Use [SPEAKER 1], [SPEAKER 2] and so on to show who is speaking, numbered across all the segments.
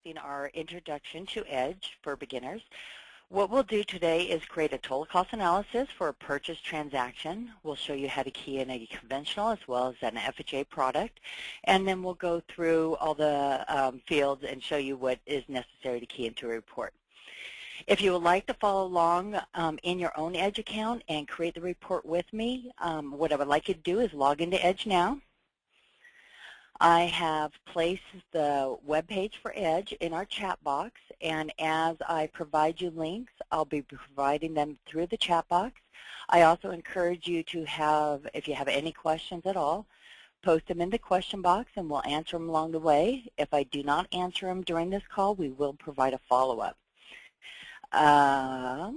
[SPEAKER 1] discussing our introduction to Edge for beginners. What we'll do today is create a total cost analysis for a purchase transaction. We'll show you how to key in a conventional as well as an FHA product, and then we'll go through all the fields and show you what is necessary to key into a report. If you would like to follow along in your own Edge account and create the report with me, what I would like you to do is log into Edge now. I have placed the web page for Edge in our chat box, and as I provide you links, I'll be providing them through the chat box. I also encourage you to have, if you have any questions at all, post them in the question box and we'll answer them along the way. If I do not answer them during this call, we will provide a follow-up. I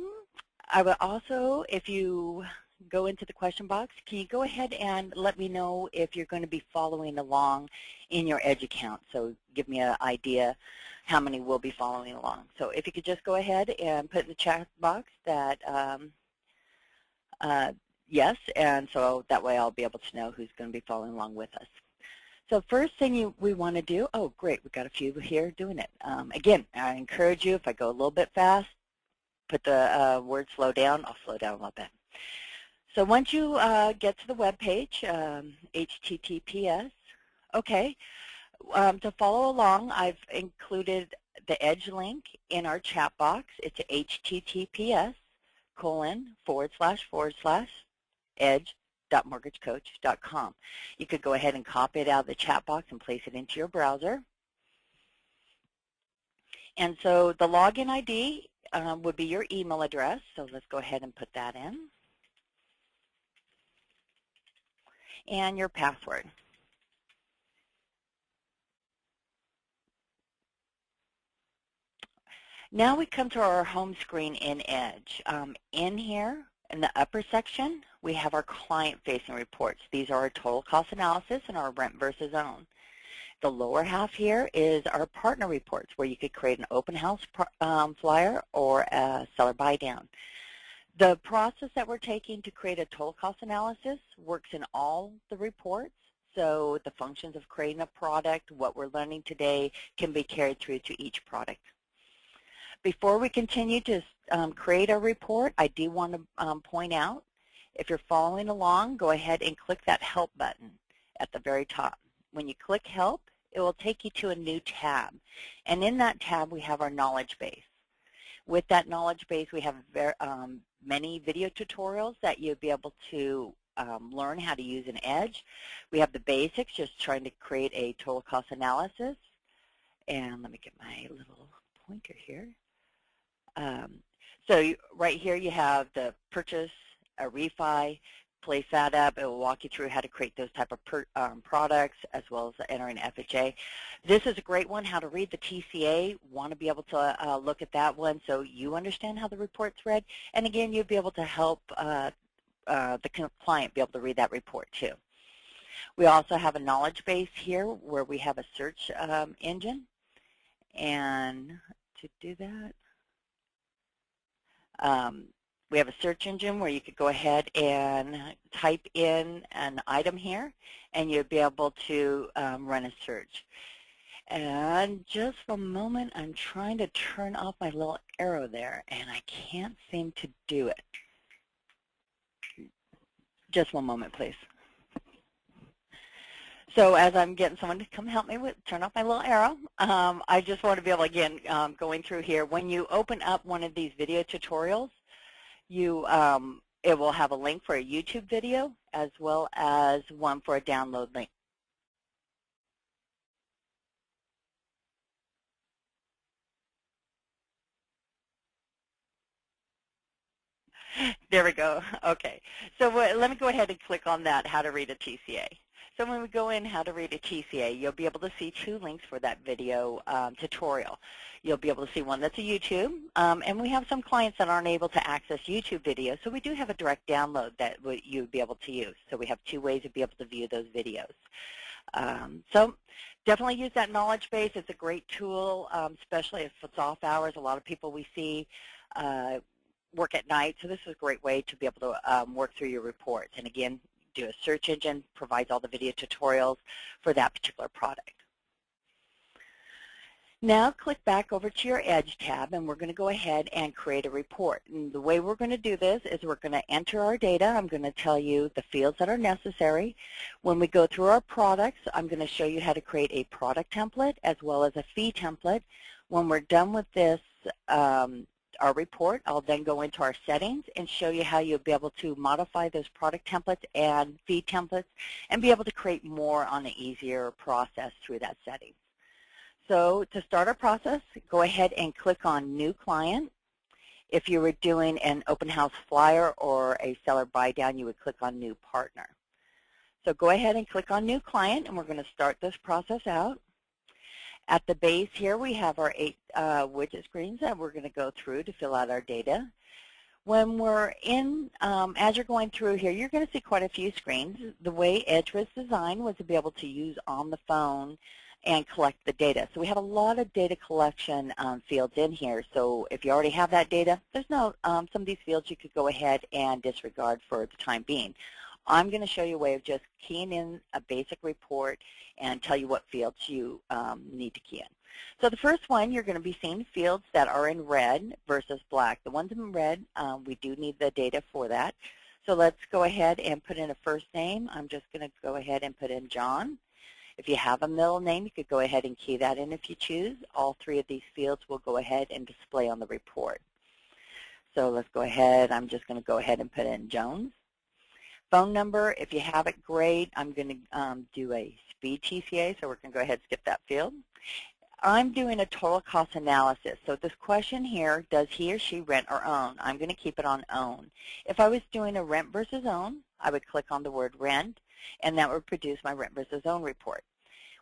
[SPEAKER 1] would also, if you go into the question box, can you go ahead and let me know if you're going to be following along in your Edge account? So give me an idea how many will be following along. So if you could just go ahead and put in the chat box that yes, and so that way I'll be able to know who's going to be following along with us. So first thing we want to do, oh great, we've got a few here doing it. Again, I encourage you, if I go a little bit fast, put the word slow down, I'll slow down a little bit. So once you get to the web page, HTTPS, okay, to follow along, I've included the Edge link in our chat box. It's https://edge.mortgagecoach.com. You could go ahead and copy it out of the chat box and place it into your browser. And so the login ID would be your email address, so let's go ahead and put that in. And your password. Now we come to our home screen in Edge. In here, in the upper section, we have our client-facing reports. These are our total cost analysis and our rent versus own. The lower half here is our partner reports, where you could create an open house flyer or a seller buy down. The process that we're taking to create a total cost analysis works in all the reports, so the functions of creating a product, what we're learning today, can be carried through to each product. Before we continue to create a report, I do want to point out, if you're following along, go ahead and click that Help button at the very top. When you click Help, it will take you to a new tab, and in that tab we have our knowledge base. With that knowledge base, we have many video tutorials that you'll be able to learn how to use in Edge. We have the basics, just trying to create a total cost analysis. And let me get my little pointer here. So right here you have the purchase, a refi, place that up. It will walk you through how to create those type of products as well as entering FHA. This is a great one, how to read the TCA. Want to be able to look at that one so you understand how the report's read. And again, you'll be able to help the client be able to read that report too. We also have a knowledge base here where we have a search engine. And to do that, we have a search engine where you could go ahead and type in an item here, and you'll be able to run a search. And just for a moment, I'm trying to turn off my little arrow there, and I can't seem to do it. Just one moment, please. So as I'm getting someone to come help me with turn off my little arrow, I just want to be able, again, going through here, when you open up one of these video tutorials, it will have a link for a YouTube video as well as one for a download link. There we go. Okay. So let me go ahead and click on that, how to read a TCA. So when we go in how to read a TCA, you'll be able to see two links for that video tutorial. You'll be able to see one that's a YouTube, and we have some clients that aren't able to access YouTube videos, so we do have a direct download that you'd be able to use. So we have two ways to be able to view those videos. So definitely use that knowledge base. It's a great tool, especially if it's off hours. A lot of people we see work at night, so this is a great way to be able to work through your reports. And again, do a search engine, provides all the video tutorials for that particular product. Now click back over to your Edge tab, and we're going to go ahead and create a report. And the way we're going to do this is we're going to enter our data. I'm going to tell you the fields that are necessary. When we go through our products, I'm going to show you how to create a product template as well as a fee template. When we're done with this, our report, I'll then go into our settings and show you how you'll be able to modify those product templates and fee templates and be able to create more on an easier process through that setting. So to start our process, go ahead and click on New Client. If you were doing an open house flyer or a seller buy down, you would click on New Partner. So go ahead and click on New Client, and we're going to start this process out. At the base here, we have our 8 widget screens that we're going to go through to fill out our data. When we're in, as you're going through here, you're going to see quite a few screens. The way Edge was designed was to be able to use on the phone and collect the data. So we have a lot of data collection fields in here. So if you already have that data, there's no, some of these fields you could go ahead and disregard for the time being. I'm going to show you a way of just keying in a basic report and tell you what fields you need to key in. So the first one, you're going to be seeing fields that are in red versus black. The ones in red, we do need the data for that. So let's go ahead and put in a first name. I'm just going to go ahead and put in John. If you have a middle name, you could go ahead and key that in if you choose. All 3 of these fields will go ahead and display on the report. So let's go ahead. I'm just going to go ahead and put in Jones. Phone number, if you have it, great. I'm going to do a speed TCA, so we're going to go ahead and skip that field. I'm doing a total cost analysis. So this question here, does he or she rent or own? I'm going to keep it on own. If I was doing a rent versus own, I would click on the word rent, and that would produce my rent versus own report.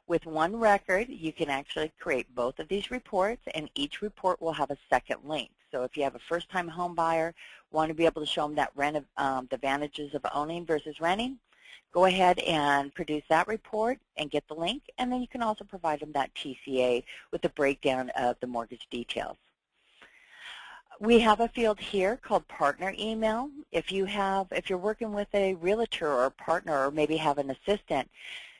[SPEAKER 1] With one record, you can actually create both of these reports, and each report will have a second link. So if you have a first-time home buyer, want to be able to show them that the advantages of owning versus renting, go ahead and produce that report and get the link, and then you can also provide them that TCA with a breakdown of the mortgage details. We have a field here called partner email. If you're working with a realtor or a partner or maybe have an assistant,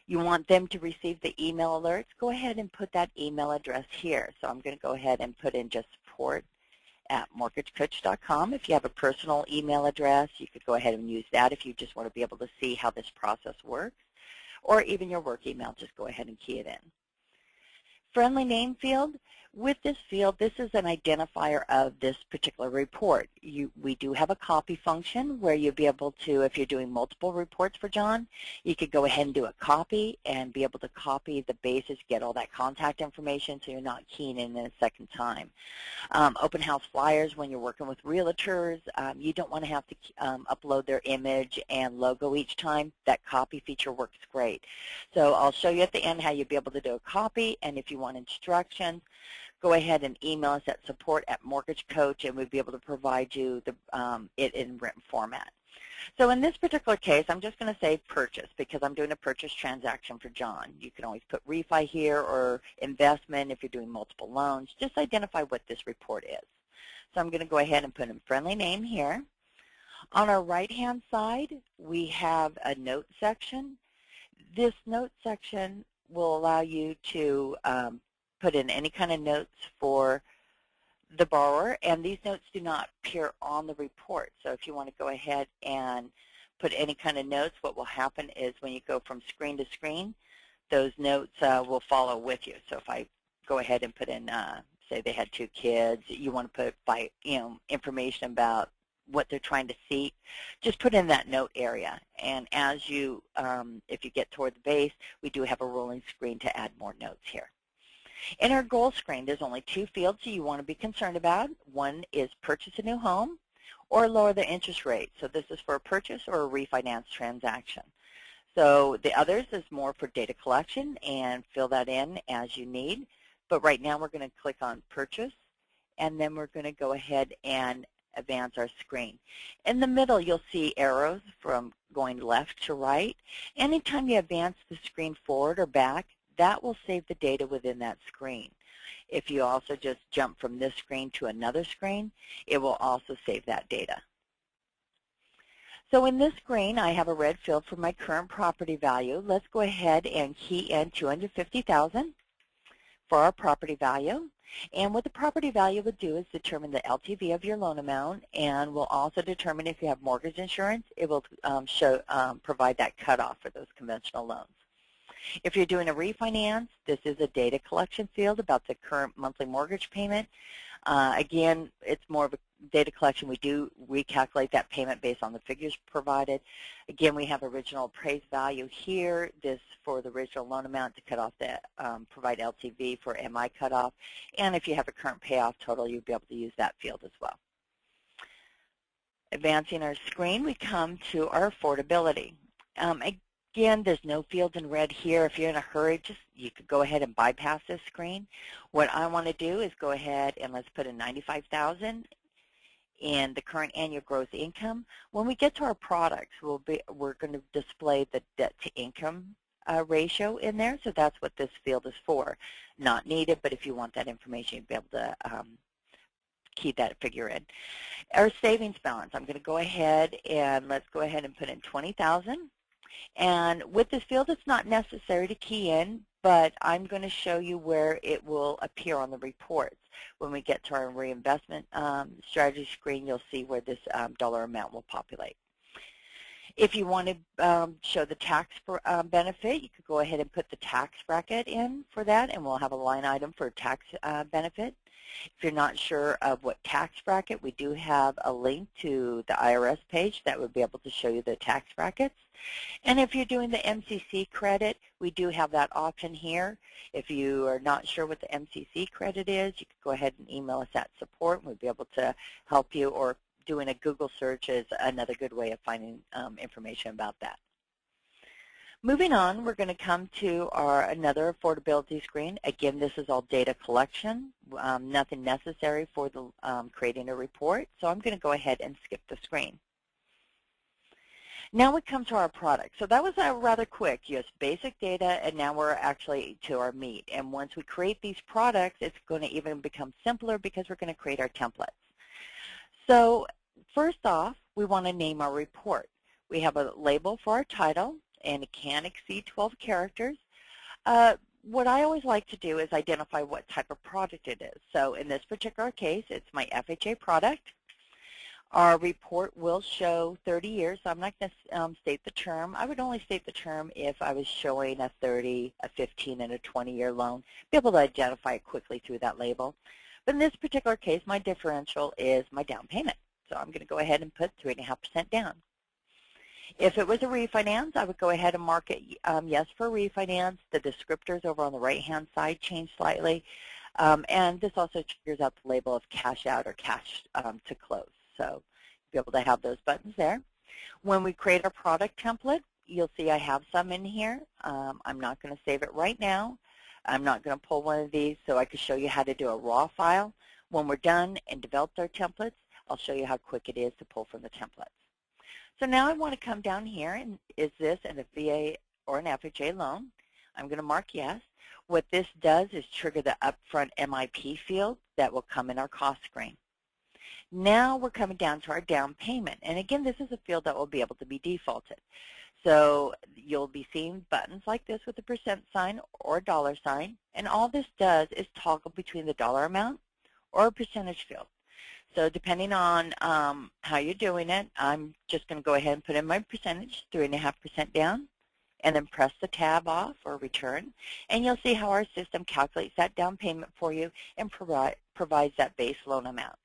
[SPEAKER 1] you want them to receive the email alerts, go ahead and put that email address here. So I'm going to go ahead and put in just support@mortgagecoach.com. If you have a personal email address, you could go ahead and use that if you just want to be able to see how this process works. Or even your work email, just go ahead and key it in. Friendly name field. With this field, this is an identifier of this particular report. We do have a copy function where you'll be able to, if you're doing multiple reports for John, you could go ahead and do a copy and be able to copy the basis, get all that contact information so you're not keying in a second time. Open house flyers, when you're working with realtors, you don't want to have to upload their image and logo each time. That copy feature works great. So I'll show you at the end how you'll be able to do a copy, and if you want instructions, go ahead and email us at support@mortgagecoach, and we'll be able to provide you it in written format. So in this particular case, I'm just going to say purchase because I'm doing a purchase transaction for John. You can always put refi here or investment if you're doing multiple loans. Just identify what this report is. So I'm going to go ahead and put in friendly name here. On our right-hand side, we have a note section. This note section will allow you to put in any kind of notes for the borrower, and these notes do not appear on the report. So if you want to go ahead and put any kind of notes, what will happen is when you go from screen to screen, those notes will follow with you. So if I go ahead and put in, say they had 2 kids, you want to put information about what they're trying to see, just put in that note area. And as you, if you get toward the base, we do have a rolling screen to add more notes here. In our goal screen, there's only 2 fields you want to be concerned about. One is purchase a new home or lower the interest rate. So this is for a purchase or a refinance transaction. So the others is more for data collection, and fill that in as you need. But right now we're going to click on purchase, and then we're going to go ahead and advance our screen. In the middle, you'll see arrows from going left to right. Anytime you advance the screen forward or back, that will save the data within that screen. If you also just jump from this screen to another screen, it will also save that data. So in this screen, I have a red field for my current property value. Let's go ahead and key in $250,000. for our property value. And what the property value will do is determine the LTV of your loan amount, and will also determine if you have mortgage insurance. It will provide that cutoff for those conventional loans. If you're doing a refinance, this is a data collection field about the current monthly mortgage payment. Again, it's more of a data collection. We do recalculate that payment based on the figures provided. Again, we have original appraised value here, this for the original loan amount to cut off the, provide LTV for MI cutoff. And if you have a current payoff total, you'll be able to use that field as well. Advancing our screen, we come to our affordability. Again, there's no fields in red here. If you're in a hurry, you could go ahead and bypass this screen. What I want to do is go ahead and let's put in $95,000 in the current annual gross income. When we get to our products, we're going to display the debt to income ratio in there. So that's what this field is for. Not needed, but if you want that information, you'll be able to key that figure in. Our savings balance, I'm going to go ahead and let's go ahead and put in $20,000. And with this field, it's not necessary to key in, but I'm going to show you where it will appear on the reports. When we get to our reinvestment strategy screen, you'll see where this dollar amount will populate. If you want to show the tax benefit, you could go ahead and put the tax bracket in for that, and we'll have a line item for tax benefit. If you're not sure of what tax bracket, we do have a link to the IRS page that would be able to show you the tax brackets. And if you're doing the MCC credit, we do have that option here. If you are not sure what the MCC credit is, you could go ahead and email us at support, and we'll be able to help you, or doing a Google search is another good way of finding information about that. Moving on, we're going to come to another affordability screen. Again, this is all data collection, nothing necessary for the creating a report. So I'm going to go ahead and skip the screen. Now we come to our product. So that was rather quick, just basic data, and now we're actually to our meat. And once we create these products, it's going to even become simpler because we're going to create our templates. So first off, we want to name our report. We have a label for our title, and it can't exceed 12 characters. What I always like to do is identify what type of product it is. So in this particular case, it's my FHA product. Our report will show 30 years, so I'm not going to state the term. I would only state the term if I was showing a 30, a 15, and a 20-year loan, be able to identify it quickly through that label. But in this particular case, my differential is my down payment. So I'm going to go ahead and put 3.5% down. If it was a refinance, I would go ahead and mark it yes for refinance. The descriptors over on the right-hand side change slightly. And this also triggers out the label of cash out or cash to close. So you'll be able to have those buttons there. When we create our product template, you'll see I have some in here. I'm not going to save it right now. I'm not going to pull one of these, so I can show you how to do a raw file. When we're done and developed our templates, I'll show you how quick it is to pull from the templates. So now I want to come down here, and is this a VA or an FHA loan? I'm going to mark yes. What this does is trigger the upfront MIP field that will come in our cost screen. Now we're coming down to our down payment. And again, this is a field that will be able to be defaulted. So you'll be seeing buttons like this with a percent sign or a dollar sign. And all this does is toggle between the dollar amount or a percentage field. So depending on how you're doing it, I'm just going to go ahead and put in my percentage, 3.5% down, and then press the tab off or return. And you'll see how our system calculates that down payment for you and provides that base loan amount.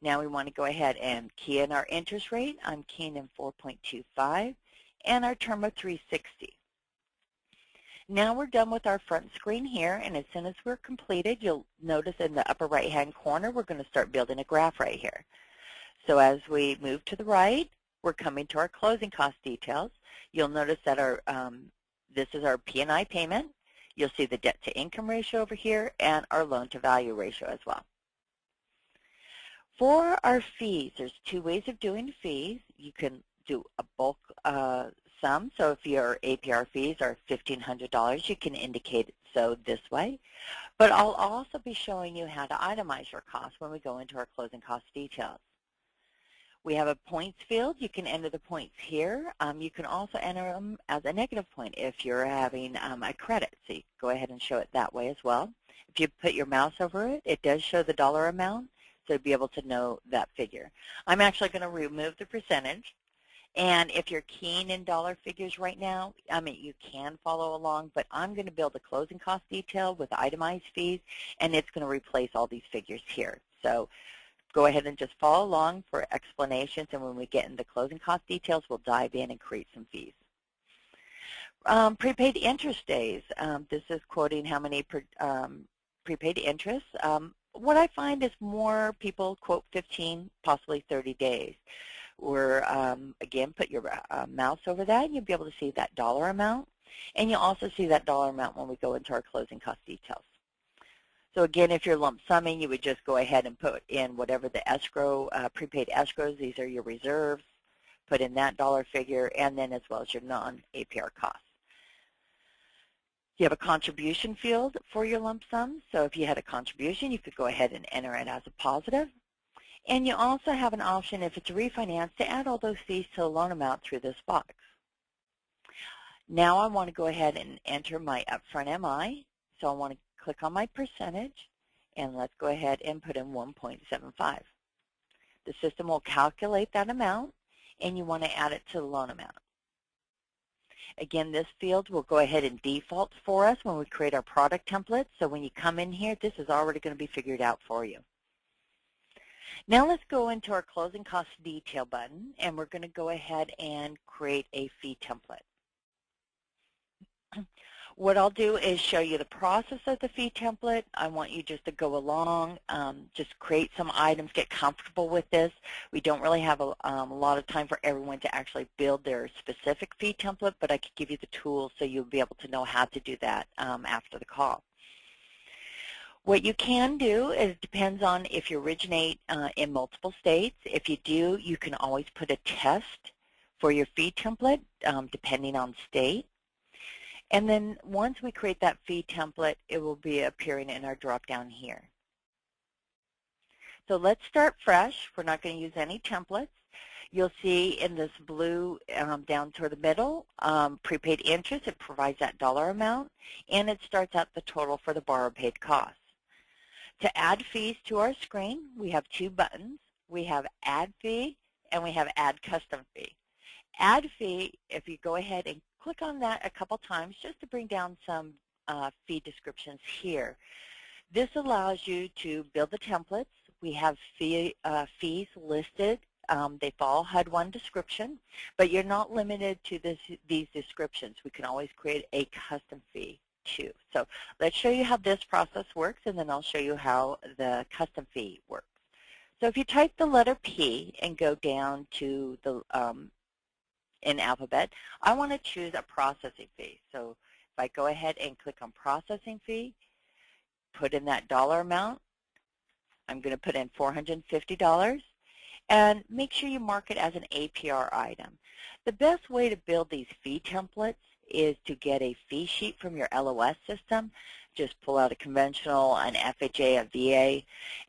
[SPEAKER 1] Now we want to go ahead and key in our interest rate. I'm keying in 4.25 and our term of 360. Now we're done with our front screen here, and as soon as we're completed, you'll notice in the upper right-hand corner, we're going to start building a graph right here. So as we move to the right, we're coming to our closing cost details. You'll notice that this is our P&I payment. You'll see the debt-to-income ratio over here and our loan-to-value ratio as well. For our fees, there's two ways of doing fees. You can do a bulk sum. So if your APR fees are $1,500, you can indicate it so this way. But I'll also be showing you how to itemize your costs when we go into our closing cost details. We have a points field. You can enter the points here. You can also enter them as a negative point if you're having a credit. So you can go ahead and show it that way as well. If you put your mouse over it, it does show the dollar amount, so you'll be able to know that figure. I'm actually going to remove the percentage. And if you're keen in dollar figures right now, I mean, you can follow along, but I'm going to build a closing cost detail with itemized fees, and it's going to replace all these figures here. So go ahead and just follow along for explanations, and when we get into closing cost details, we'll dive in and create some fees. Prepaid interest days. This is quoting how many prepaid interest. What I find is more people quote 15, possibly 30 days. Or again, put your mouse over that, and you'll be able to see that dollar amount. And you'll also see that dollar amount when we go into our closing cost details. So again, if you're lump summing, you would just go ahead and put in whatever the escrow, prepaid escrows, these are your reserves, put in that dollar figure, and then as well as your non-APR costs. You have a contribution field for your lump sum. So if you had a contribution, you could go ahead and enter it as a positive. And you also have an option, if it's a refinance, to add all those fees to the loan amount through this box. Now I want to go ahead and enter my upfront MI. So I want to click on my percentage, and let's go ahead and put in 1.75. The system will calculate that amount, and you want to add it to the loan amount. Again, this field will go ahead and default for us when we create our product template. So when you come in here, this is already going to be figured out for you. Now let's go into our closing cost detail button, and we're going to go ahead and create a fee template. What I'll do is show you the process of the fee template. I want you just to go along, just create some items, get comfortable with this. We don't really have a lot of time for everyone to actually build their specific fee template, but I could give you the tools so you'll be able to know how to do that after the call. What you can do is depends on if you originate in multiple states. If you do, you can always put a test for your fee template depending on state. And then once we create that fee template, it will be appearing in our drop-down here. So let's start fresh. We're not going to use any templates. You'll see in this blue down toward the middle, prepaid interest, it provides that dollar amount, and it starts out the total for the borrower paid costs. To add fees to our screen, we have two buttons. We have Add Fee, and we have Add Custom Fee. Add Fee, if you go ahead and click on that a couple times just to bring down some fee descriptions here. This allows you to build the templates. We have fees listed. They follow HUD 1 description, but you're not limited to these descriptions. We can always create a custom fee too. So let's show you how this process works, and then I'll show you how the custom fee works. So if you type the letter P and go down to the in Alphabet, I want to choose a processing fee. So if I go ahead and click on processing fee, put in that dollar amount, I'm going to put in $450, and make sure you mark it as an APR item. The best way to build these fee templates is to get a fee sheet from your LOS system. Just pull out a conventional, an FHA, a VA,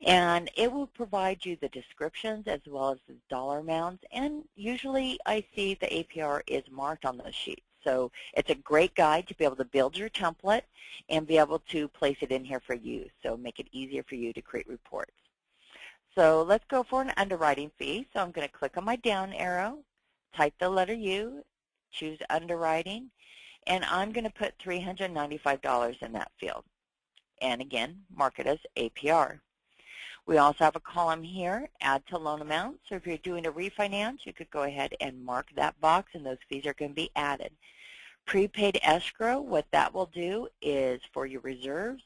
[SPEAKER 1] and it will provide you the descriptions as well as the dollar amounts, and usually I see the APR is marked on those sheets. So it's a great guide to be able to build your template and be able to place it in here for you, so make it easier for you to create reports. So let's go for an underwriting fee. So I'm going to click on my down arrow, type the letter U, choose underwriting, and I'm going to put $395 in that field. And again, mark it as APR. We also have a column here, add to loan amount. So if you're doing a refinance, you could go ahead and mark that box, and those fees are going to be added. Prepaid escrow, what that will do is for your reserves.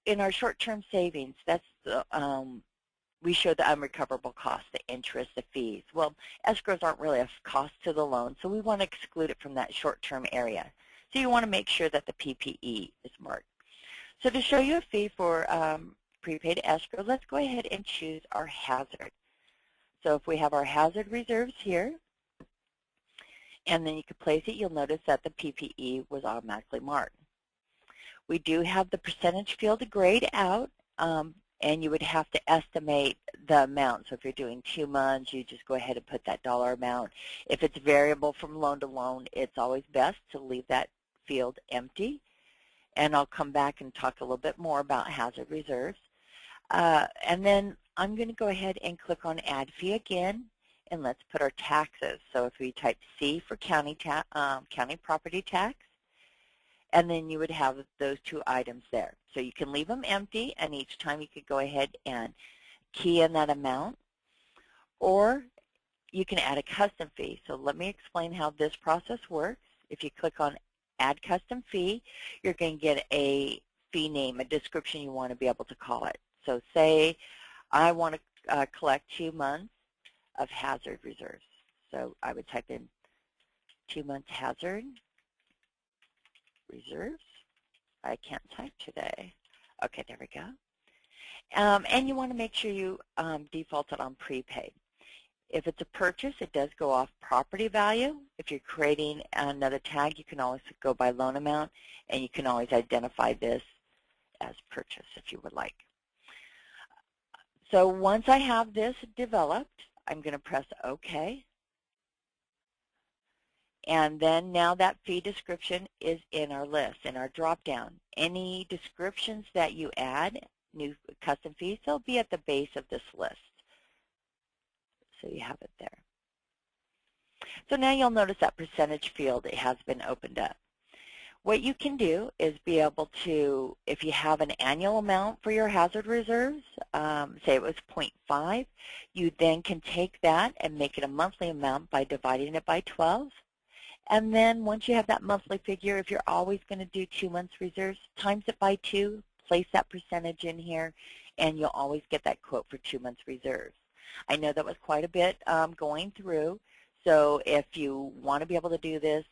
[SPEAKER 1] In our short-term savings, that's the, we show the unrecoverable costs, the interest, the fees. Well, escrows aren't really a cost to the loan, so we want to exclude it from that short-term area. So you want to make sure that the PPE is marked. So to show you a fee for prepaid escrow, let's go ahead and choose our hazard. So if we have our hazard reserves here, and then you can place it, you'll notice that the PPE was automatically marked. We do have the percentage field grayed out, and you would have to estimate the amount. So if you're doing 2 months, you just go ahead and put that dollar amount. If it's variable from loan to loan, it's always best to leave that field empty. And I'll come back and talk a little bit more about hazard reserves. And then I'm going to go ahead and click on Add Fee again, and let's put our taxes. So if we type C for county property tax, and then you would have those 2 items there. So you can leave them empty, and each time you could go ahead and key in that amount, or you can add a custom fee. So let me explain how this process works. If you click on Add Custom Fee, you're going to get a fee name, a description you want to be able to call it. So say I want to collect 2 months of hazard reserves. So I would type in 2 months hazard reserves. I can't type today. Okay, there we go. And you want to make sure you default it on prepaid. If it's a purchase, it does go off property value. If you're creating another tag, you can always go by loan amount, and you can always identify this as purchase if you would like. So once I have this developed, I'm going to press OK. And then now that fee description is in our list, in our drop-down. Any descriptions that you add, new custom fees, they'll be at the base of this list. So you have it there. So now you'll notice that percentage field, it has been opened up. What you can do is be able to, if you have an annual amount for your hazard reserves, say it was 0.5, you then can take that and make it a monthly amount by dividing it by 12. And then once you have that monthly figure, if you're always going to do 2 months reserves, times it by 2, place that percentage in here, and you'll always get that quote for 2 months reserves. I know that was quite a bit going through, so if you want to be able to do this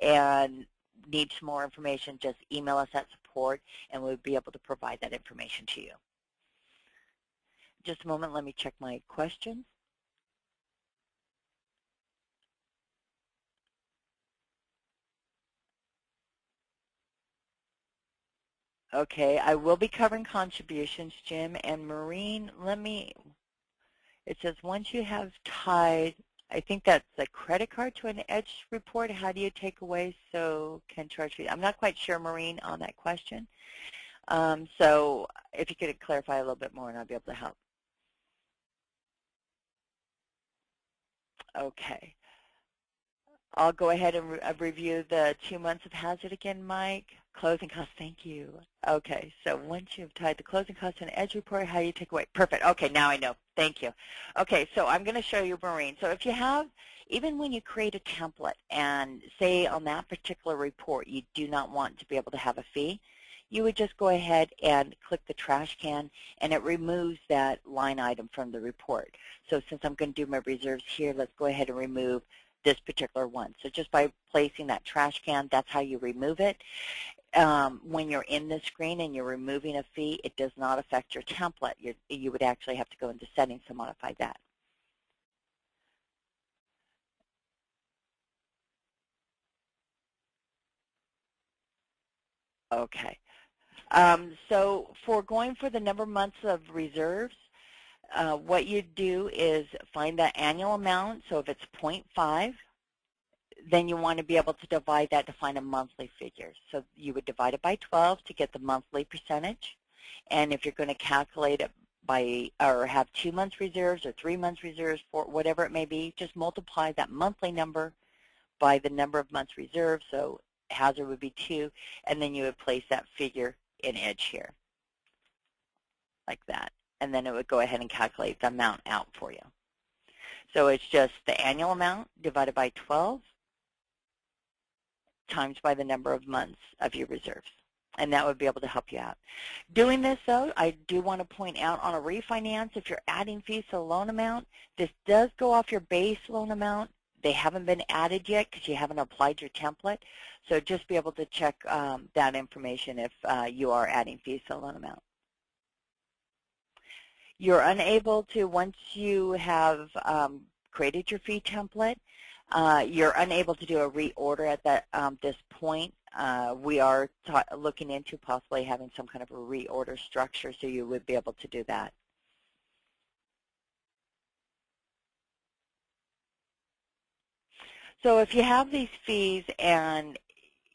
[SPEAKER 1] and need some more information, just email us at support, and we'll be able to provide that information to you. Just a moment, let me check my questions. Okay, I will be covering contributions, Jim, and Maureen, it says once you have tied, I think that's a credit card to an EDGE report, how do you take away so can charge fee? I'm not quite sure, Maureen, on that question. So if you could clarify a little bit more, and I'll be able to help. Okay. I'll go ahead and review the 2 months of hazard again, Mike. Closing costs, thank you. Okay, so once you've tied the closing costs to an EDGE report, how do you take away? Perfect, okay, now I know, thank you. Okay, so I'm gonna show you, Maureen. So if you have, even when you create a template and say on that particular report you do not want to be able to have a fee, you would just go ahead and click the trash can, and it removes that line item from the report. So since I'm gonna do my reserves here, let's go ahead and remove this particular one. So just by placing that trash can, that's how you remove it. When you're in the screen and you're removing a fee, it does not affect your template. You would actually have to go into settings to modify that. Okay. So for going for the number of months of reserves, what you do is find that annual amount. So if it's 0.5, then you want to be able to divide that to find a monthly figure. So you would divide it by 12 to get the monthly percentage. And if you're going to calculate it by, or have 2 months reserves or 3 months reserves, for whatever it may be, just multiply that monthly number by the number of months reserved. So hazard would be 2, and then you would place that figure in EDGE here, like that. And then it would go ahead and calculate the amount out for you. So it's just the annual amount divided by 12 times by the number of months of your reserves. And that would be able to help you out. Doing this, though, I do want to point out on a refinance, if you're adding fees to the loan amount, this does go off your base loan amount. They haven't been added yet because you haven't applied your template. So just be able to check that information if you are adding fees to the loan amount. You're unable to, once you have created your fee template, You're unable to do a reorder at this point. We are looking into possibly having some kind of a reorder structure, so you would be able to do that. So if you have these fees and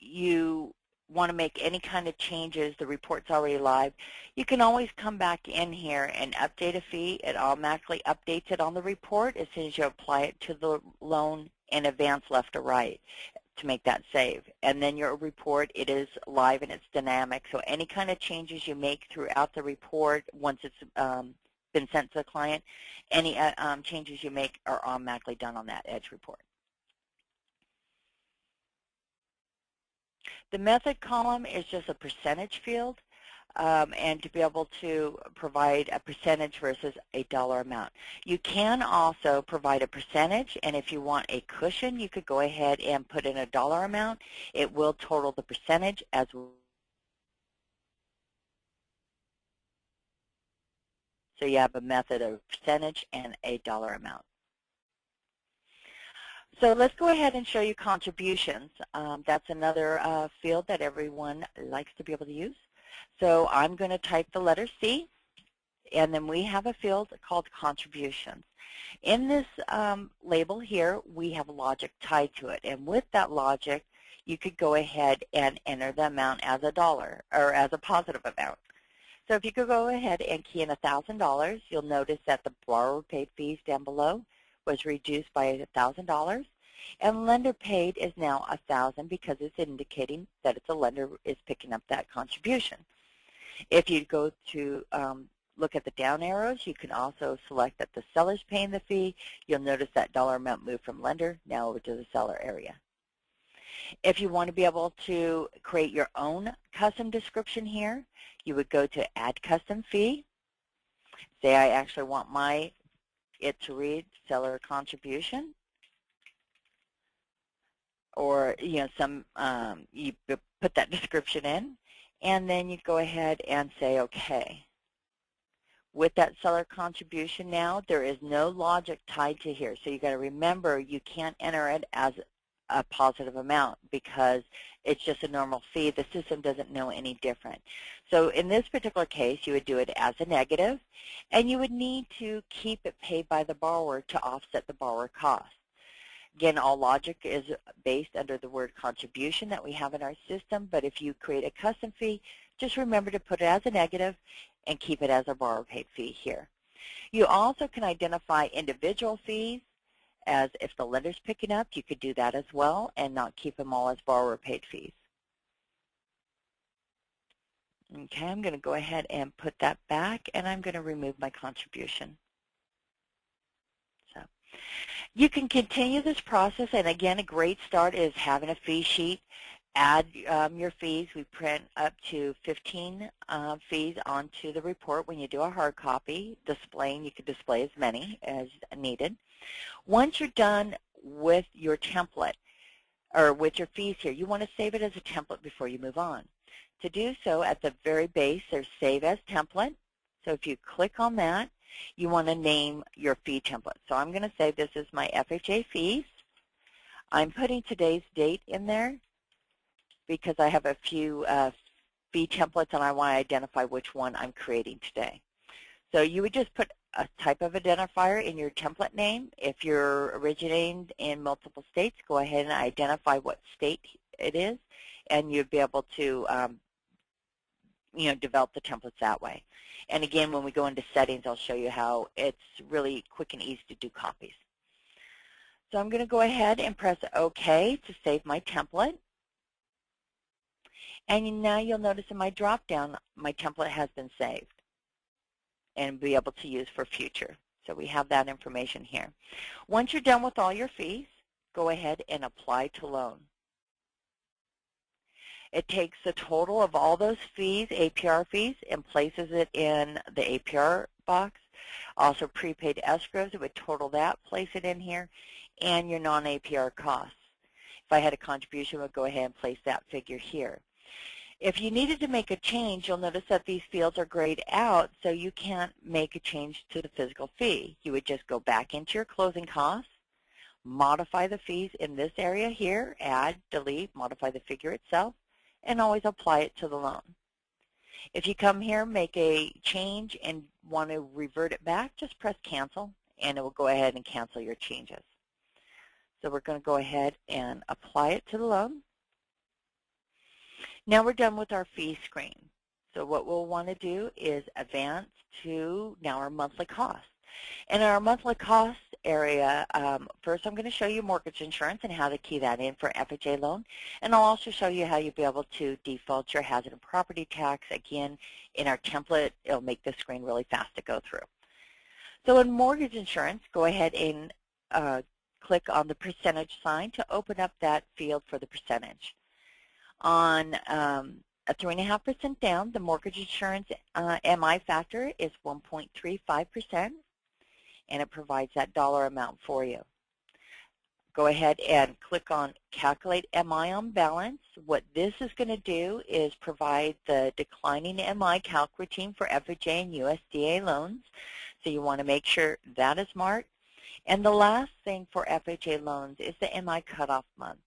[SPEAKER 1] you want to make any kind of changes, the report's already live, you can always come back in here and update a fee. It automatically updates it on the report as soon as you apply it to the loan and advance left or right to make that save. And then your report, it is live and it's dynamic. So any kind of changes you make throughout the report, once it's been sent to the client, any changes you make are automatically done on that Edge report. The method column is just a percentage field, and to be able to provide a percentage versus a dollar amount. You can also provide a percentage, and if you want a cushion, you could go ahead and put in a dollar amount. It will total the percentage as well. So you have a method of percentage and a dollar amount. So let's go ahead and show you contributions. That's another field that everyone likes to be able to use. So I'm going to type the letter C, and then we have a field called contributions. In this label here, we have logic tied to it, and with that logic, you could go ahead and enter the amount as a dollar or as a positive amount. So if you could go ahead and key in $1,000, you'll notice that the borrower paid fees down below was reduced by $1,000, and lender paid is now $1,000 because it's indicating that it's a lender is picking up that contribution. If you go to look at the down arrows, you can also select that the seller's paying the fee. You'll notice that dollar amount moved from lender now over to the seller area. If you want to be able to create your own custom description here, you would go to Add Custom Fee. Say I actually want it to read seller contribution, or you put that description in, and then you go ahead and say OK. With that seller contribution now, there is no logic tied to here, so you got to remember you can't enter it as a positive amount because it's just a normal fee. The system doesn't know any different. So in this particular case, you would do it as a negative, and you would need to keep it paid by the borrower to offset the borrower cost. Again, all logic is based under the word contribution that we have in our system, but if you create a custom fee, just remember to put it as a negative and keep it as a borrower paid fee here. You also can identify individual fees, as if the lender's picking up, you could do that as well and not keep them all as borrower paid fees. Okay, I'm going to go ahead and put that back, and I'm going to remove my contribution. So you can continue this process, and again, a great start is having a fee sheet. Add your fees. We print up to 15 fees onto the report when you do a hard copy. Displaying, you can display as many as needed. Once you're done with your template, or with your fees here, you want to save it as a template before you move on. To do so, at the very base, there's Save as Template. So if you click on that, you want to name your fee template. So I'm going to say this is my FHA fees. I'm putting today's date in there because I have a few fee templates and I want to identify which one I'm creating today. So you would just put a type of identifier in your template name. If you're originating in multiple states, go ahead and identify what state it is, and you'll be able to develop the templates that way. And again, when we go into settings, I'll show you how it's really quick and easy to do copies. So I'm going to go ahead and press OK to save my template. And now you'll notice in my drop-down, my template has been saved and be able to use for future. So we have that information here. Once you're done with all your fees, go ahead and apply to loan. It takes the total of all those fees, APR fees, and places it in the APR box. Also prepaid escrows, it would total that, place it in here, and your non-APR costs. If I had a contribution, I would go ahead and place that figure here. If you needed to make a change, you'll notice that these fields are grayed out, so you can't make a change to the physical fee. You would just go back into your closing costs, modify the fees in this area here, add, delete, modify the figure itself, and always apply it to the loan. If you come here, make a change and want to revert it back, just press cancel, and it will go ahead and cancel your changes. So we're going to go ahead and apply it to the loan. Now we're done with our fee screen. So what we'll want to do is advance to now our monthly cost. In our monthly cost area, first I'm going to show you mortgage insurance and how to key that in for FHA loan. And I'll also show you how you'll be able to default your hazard and property tax. Again, in our template, it'll make the screen really fast to go through. So in mortgage insurance, go ahead and click on the percentage sign to open up that field for the percentage. On a 3.5% down, the mortgage insurance MI factor is 1.35%, and it provides that dollar amount for you. Go ahead and click on Calculate MI on Balance. What this is going to do is provide the declining MI calc routine for FHA and USDA loans. So you want to make sure that is marked. And the last thing for FHA loans is the MI cutoff month.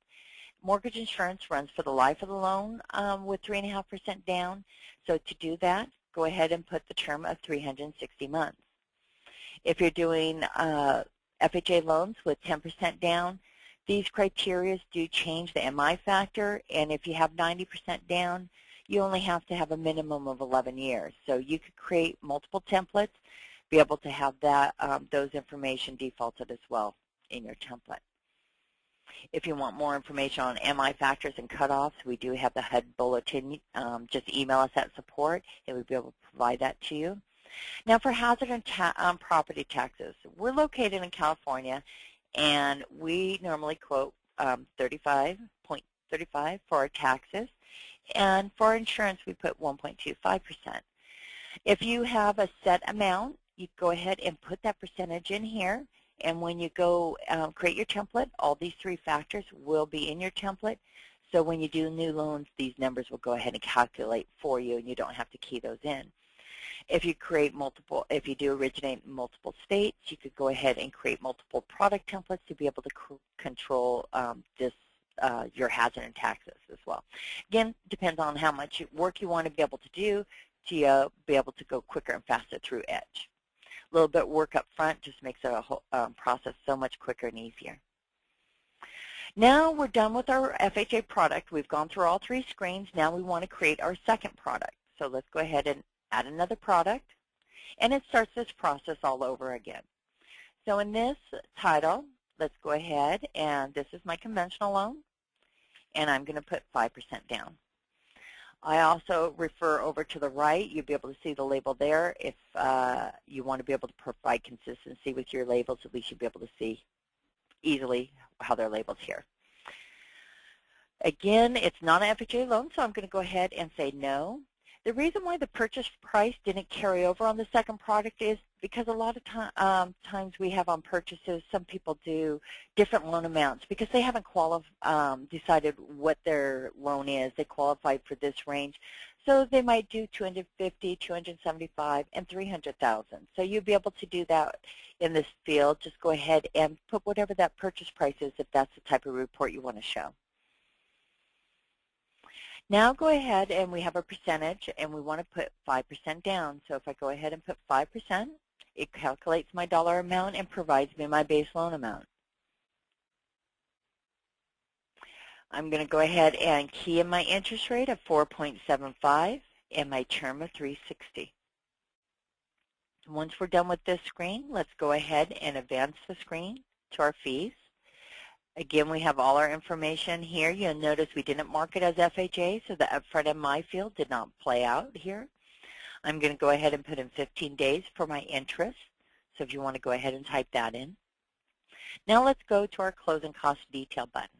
[SPEAKER 1] Mortgage insurance runs for the life of the loan with 3.5% down. So to do that, go ahead and put the term of 360 months. If you're doing FHA loans with 10% down, these criteria do change the MI factor, and if you have 90% down, you only have to have a minimum of 11 years. So you could create multiple templates, be able to have that those information defaulted as well in your template. If you want more information on MI factors and cutoffs, we do have the HUD bulletin. Just email us at support, and we'll be able to provide that to you. Now for hazard and property taxes, we're located in California, and we normally quote 35.35 for our taxes, and for our insurance we put 1.25%. If you have a set amount, you go ahead and put that percentage in here, and when you go create your template, all these three factors will be in your template. So when you do new loans, these numbers will go ahead and calculate for you, and you don't have to key those in. If you create multiple, if you do originate in multiple states, you could go ahead and create multiple product templates to be able to control your hazard and taxes as well. Again, depends on how much work you want to be able to do to be able to go quicker and faster through Edge. A little bit of work up front just makes the whole process so much quicker and easier. Now we're done with our FHA product. We've gone through all three screens. Now we want to create our second product. So let's go ahead and add another product, and it starts this process all over again. So in this title, let's go ahead, and this is my conventional loan, and I'm going to put 5% down. I also refer over to the right. You'll be able to see the label there. If you want to be able to provide consistency with your labels, at least you'll be able to see easily how they're labeled here. Again, it's not an FHA loan, so I'm going to go ahead and say no. The reason why the purchase price didn't carry over on the second product is because a lot of times we have on purchases, some people do different loan amounts because they haven't decided what their loan is. They qualified for this range. So they might do $250,000, $275,000, and $300,000. So you'll be able to do that in this field. Just go ahead and put whatever that purchase price is if that's the type of report you want to show. Now go ahead, and we have a percentage, and we want to put 5% down. So if I go ahead and put 5%, it calculates my dollar amount and provides me my base loan amount. I'm going to go ahead and key in my interest rate of 4.75 and my term of 360. Once we're done with this screen, let's go ahead and advance the screen to our fees. Again, we have all our information here. You'll notice we didn't mark it as FHA, so the upfront MI field did not play out here. I'm going to go ahead and put in 15 days for my interest, so if you want to go ahead and type that in. Now let's go to our closing cost detail button.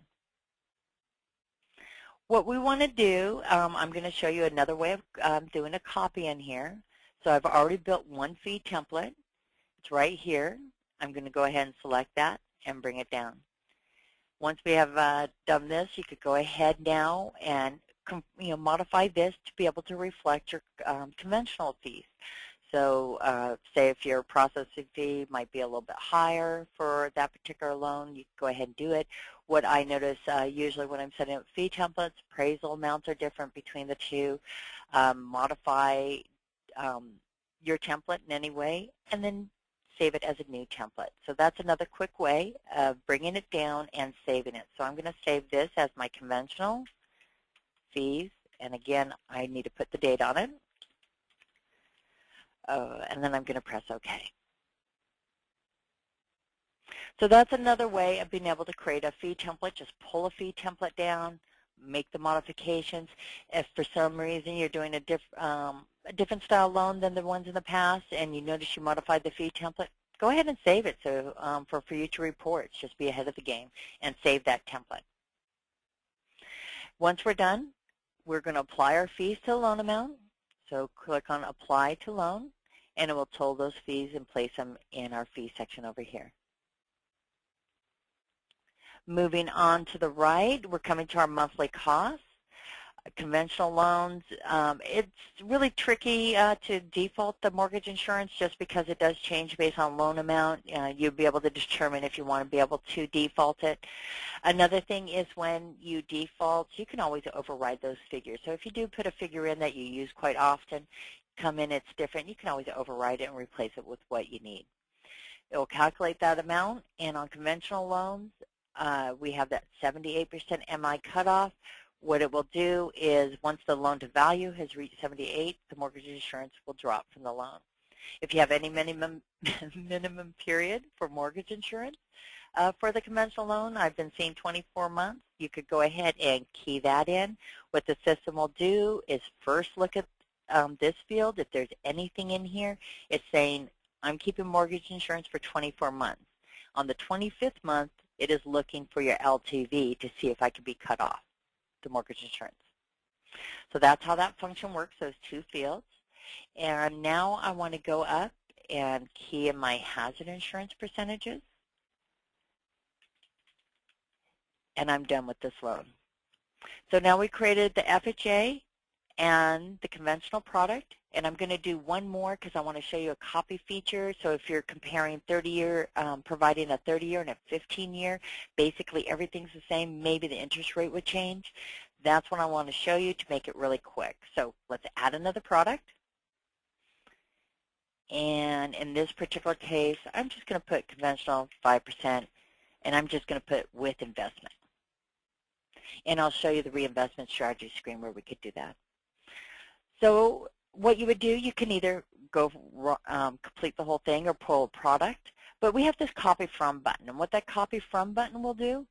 [SPEAKER 1] What we want to do, I'm going to show you another way of doing a copy in here. So I've already built one fee template. It's right here. I'm going to go ahead and select that and bring it down. Once we have done this, you could go ahead now and modify this to be able to reflect your conventional fees. So say if your processing fee might be a little bit higher for that particular loan, you can go ahead and do it. What I notice usually when I'm setting up fee templates, appraisal amounts are different between the two. Modify your template in any way, and then save it as a new template. So that's another quick way of bringing it down and saving it. So I'm going to save this as my conventional fees, and again, I need to put the date on it. And then I'm going to press OK. So that's another way of being able to create a fee template. Just pull a fee template down, make the modifications. If for some reason you're doing a different style loan than the ones in the past and you notice you modified the fee template, go ahead and save it so for future reports. Just be ahead of the game and save that template. Once we're done, we're going to apply our fees to the loan amount. So click on Apply to Loan, and it will total those fees and place them in our fee section over here. Moving on to the right, we're coming to our monthly costs. Conventional loans, it's really tricky to default the mortgage insurance just because it does change based on loan amount. You'll be able to determine if you want to be able to default it. Another thing is when you default, you can always override those figures. So if you do put a figure in that you use quite often, come in, it's different, you can always override it and replace it with what you need. It will calculate that amount, and on conventional loans, we have that 78% MI cutoff. What it will do is once the loan to value has reached 78, the mortgage insurance will drop from the loan. If you have any minimum period for mortgage insurance for the conventional loan, I've been seeing 24 months. You could go ahead and key that in. What the system will do is first look at this field. If there's anything in here, it's saying I'm keeping mortgage insurance for 24 months. On the 25th month, it is looking for your LTV to see if I can be cut off the mortgage insurance. So that's how that function works, those two fields. And now I want to go up and key in my hazard insurance percentages. And I'm done with this loan. So now we created the FHA and the conventional product, and I'm going to do one more because I want to show you a copy feature. So if you're comparing 30-year, providing a 30-year and a 15-year, basically everything's the same. Maybe the interest rate would change. That's what I want to show you to make it really quick. So let's add another product. And in this particular case, I'm just going to put conventional 5%, and I'm just going to put with investment. And I'll show you the reinvestment strategy screen where we could do that. So what you would do, you can either go complete the whole thing or pull a product, but we have this copy from button. And what that copy from button will do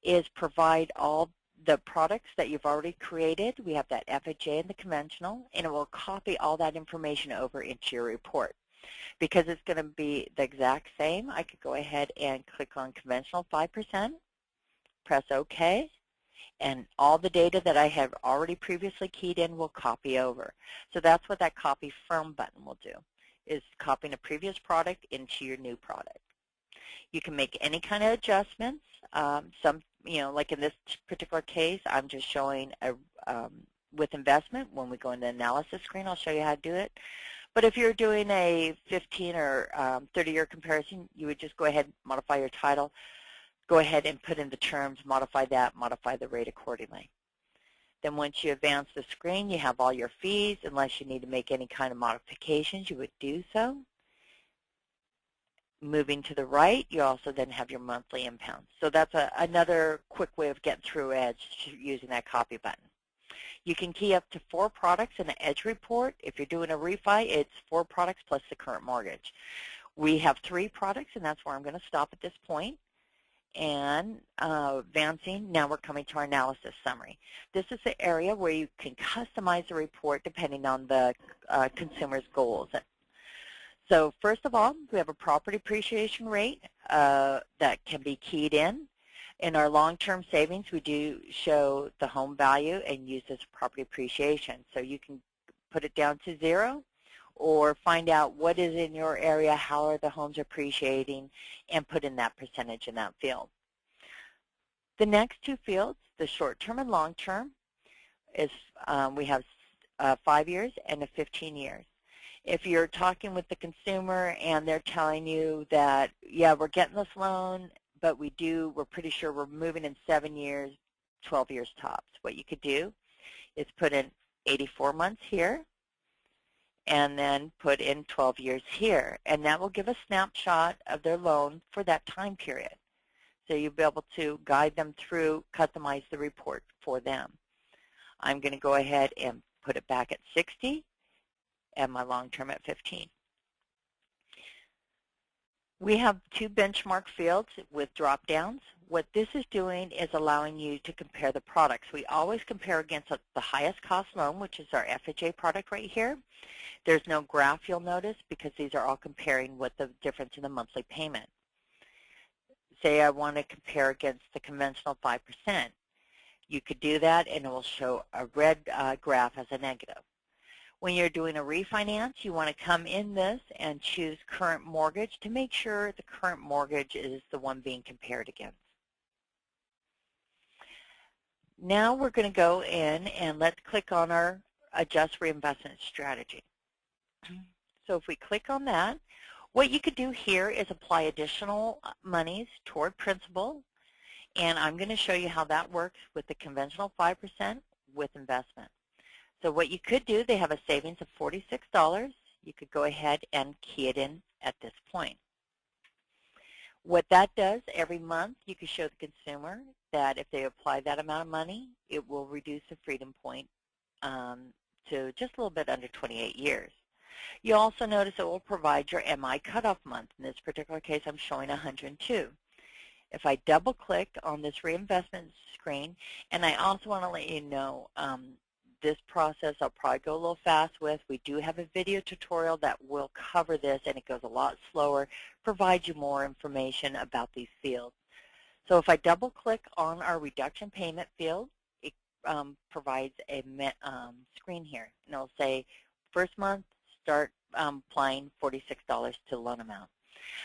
[SPEAKER 1] is provide all the products that you've already created. We have that FHA and the conventional, and it will copy all that information over into your report. Because it's going to be the exact same, I could go ahead and click on conventional 5%, press OK, and all the data that I have already previously keyed in will copy over. So that's what that copy from button will do, is copying a previous product into your new product. You can make any kind of adjustments. Like in this particular case, I'm just showing with investment. When we go in the analysis screen, I'll show you how to do it. But if you're doing a 15 or 30-year comparison, you would just go ahead and modify your title. Go ahead and put in the terms, modify that, modify the rate accordingly. Then once you advance the screen, you have all your fees. Unless you need to make any kind of modifications, you would do so. Moving to the right, you also then have your monthly impounds. So that's another quick way of getting through Edge using that copy button. You can key up to 4 products in the Edge report. If you're doing a refi, it's 4 products plus the current mortgage. We have 3 products, and that's where I'm going to stop at this point. And advancing, now we're coming to our analysis summary. This is the area where you can customize the report depending on the consumer's goals. So first of all, we have a property appreciation rate that can be keyed in. In our long-term savings, we do show the home value and use this property appreciation. So you can put it down to 0 or find out what is in your area, how are the homes appreciating, and put in that percentage in that field. The next 2 fields, the short-term and long-term, is we have 5 years and a 15 years. If you're talking with the consumer and they're telling you that, yeah, we're getting this loan, but we're pretty sure we're moving in 7 years, 12 years tops. What you could do is put in 84 months here and then put in 12 years here. And that will give a snapshot of their loan for that time period. So you'll be able to guide them through, customize the report for them. I'm going to go ahead and put it back at 60 and my long-term at 15. We have 2 benchmark fields with drop-downs. What this is doing is allowing you to compare the products. We always compare against the highest cost loan, which is our FHA product right here. There's no graph, you'll notice, because these are all comparing what the difference in the monthly payment. Say I want to compare against the conventional 5%. You could do that, and it will show a red graph as a negative. When you're doing a refinance, you want to come in this and choose current mortgage to make sure the current mortgage is the one being compared against. Now we're going to go in and let's click on our Adjust Reinvestment Strategy. So if we click on that, what you could do here is apply additional monies toward principal, and I'm going to show you how that works with the conventional 5% with investment. So what you could do, they have a savings of $46. You could go ahead and key it in at this point. What that does, every month you can show the consumer that if they apply that amount of money, it will reduce the freedom point to just a little bit under 28 years. You also notice it will provide your MI cutoff month. In this particular case, I'm showing 102. If I double click on this reinvestment screen, and I also want to let you know this process I'll probably go a little fast with. We do have a video tutorial that will cover this, and it goes a lot slower, provides you more information about these fields. So if I double click on our reduction payment field, it provides a screen here, and it'll say first month, start applying $46 to the loan amount.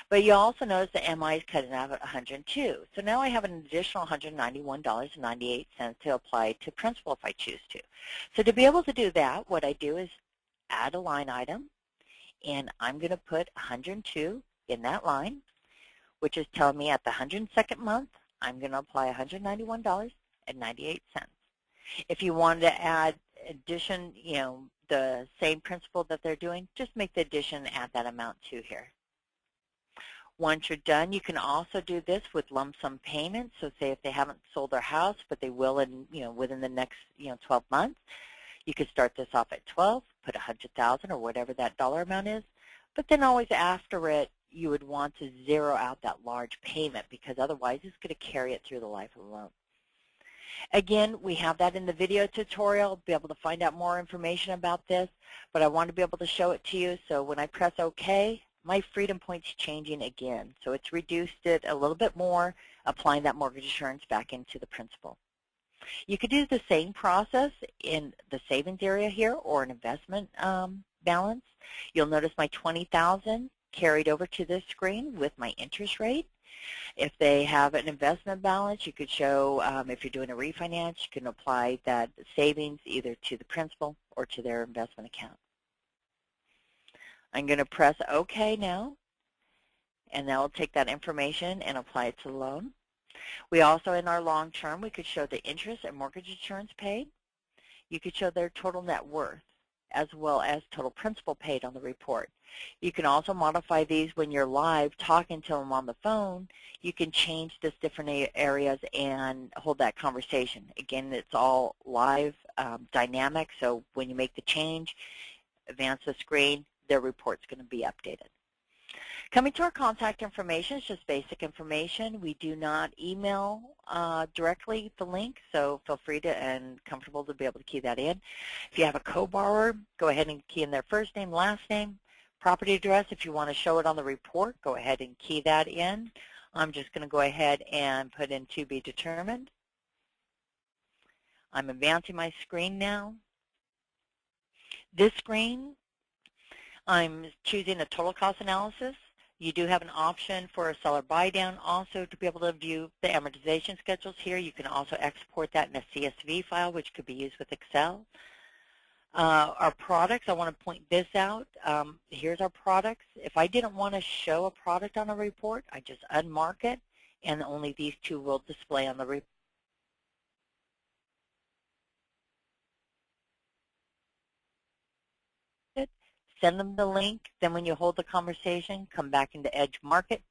[SPEAKER 1] But you also notice the MI is cutting out at 102. So now I have an additional $191.98 to apply to principal if I choose to. So to be able to do that, what I do is add a line item, and I'm going to put 102 in that line, which is telling me at the 102nd month, I'm going to apply $191.98. If you wanted to add addition, the same principal that they're doing, just make the addition, add that amount to here. Once you're done, you can also do this with lump sum payments. So say if they haven't sold their house, but they will in, within the next, 12 months, you could start this off at 12, put 100,000 or whatever that dollar amount is. But then always after it, you would want to zero out that large payment because otherwise it's going to carry it through the life of the loan. Again, we have that in the video tutorial, be able to find out more information about this, but I want to be able to show it to you. So when I press OK, my freedom point's changing again. So it's reduced it a little bit more, applying that mortgage insurance back into the principal. You could do the same process in the savings area here or an investment balance. You'll notice my $20,000 carried over to this screen with my interest rate. If they have an investment balance, you could show, if you're doing a refinance, you can apply that savings either to the principal or to their investment account. I'm going to press OK now, and that will take that information and apply it to the loan. We also, in our long term, we could show the interest and mortgage insurance paid. You could show their total net worth as well as total principal paid on the report. You can also modify these when you're live talking to them on the phone. You can change this different areas and hold that conversation. Again, it's all live, dynamic, so when you make the change, advance the screen, their report's going to be updated. Coming to our contact information, it's just basic information. We do not email directly the link, so feel free to and comfortable to be able to key that in. If you have a co-borrower, go ahead and key in their first name, last name, property address. If you want to show it on the report, go ahead and key that in. I'm just going to go ahead and put in to be determined. I'm advancing my screen now. This screen, I'm choosing a total cost analysis. You do have an option for a seller buy down also to be able to view the amortization schedules here. You can also export that in a CSV file, which could be used with Excel. Our products, I want to point this out. Here's our products. If I didn't want to show a product on a report, I just unmark it, and only these two will display on the report. Send them the link. Then when you hold the conversation, come back into Edge Market,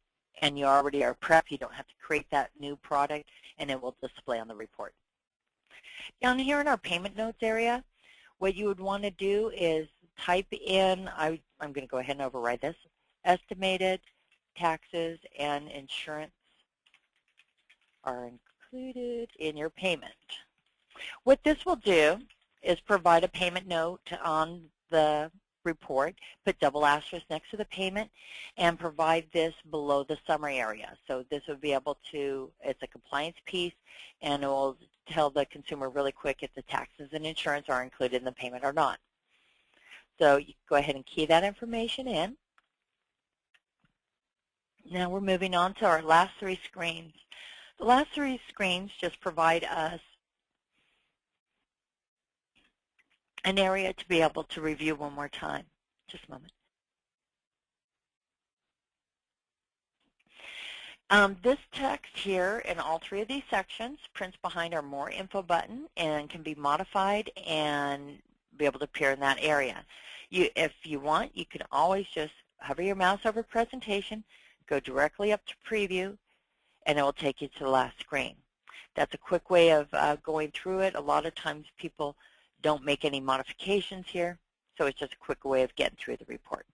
[SPEAKER 1] and you already are prepped. You don't have to create that new product, and it will display on the report. Down here in our payment notes area, what you would want to do is type in, I'm going to go ahead and override this, estimated taxes and insurance are included in your payment. What this will do is provide a payment note on the report, put double asterisk next to the payment, and provide this below the summary area. So this would be able to, it's a compliance piece, and it will tell the consumer really quick if the taxes and insurance are included in the payment or not. So you go ahead and key that information in. Now we're moving on to our last three screens. The last three screens just provide us an area to be able to review one more time. Just a moment. This text here in all three of these sections prints behind our More Info button and can be modified and be able to appear in that area. If you want, you can always just hover your mouse over presentation, go directly up to preview, and it will take you to the last screen. That's a quick way of going through it. A lot of times people don't make any modifications here, so it's just a quick way of getting through the report.